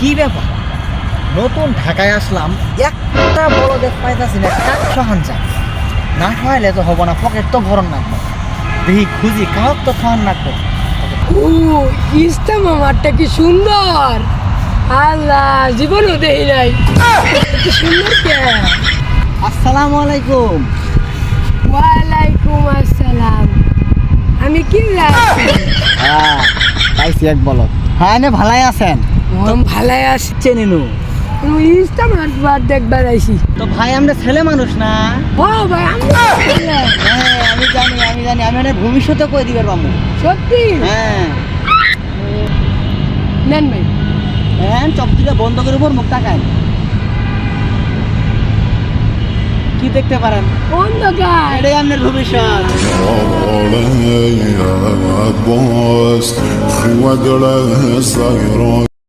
কি ব্যাপার, নতুন ঢাকায় আসলাম, একটা বড় দেখ পাইতাছি না, কাকশো হানচা না খাওয়াইলে তো হবো না, পকেট তো ভরন লাগবে। দেখি খুঁজি কাহক তো খাওয়ান লাগবে। ও ইস্তা মামারটা কি সুন্দর, আল্লাহ জীবনও দেই নাই, কি সুন্দর কে। আসসালামু আলাইকুম। ওয়ালাইকুম আসসালাম। আমি কি হ্যাঁ পাইছি এক বলত। হ্যাঁ এনে ভালাই আছেন ভালাই আছি। চেনিনু ইস্তা মার দেখবার আইছি। তো ভাই আমরা ছেলে মানুষ না। ও ভাই আমি হ্যাঁ আমি জানি আমি মানে ভবিষ্যতে কই দিবার পাবো। সত্যি হ্যাঁ নেন ভাই। হ্যাঁ চোখ দিকে বন্ধ করে উপর মুখ তাকান। কি দেখতে পারেন? অন্ধকার। এটাই আপনার ভবিষ্যৎ। مولاي يا عباس خود له صغيران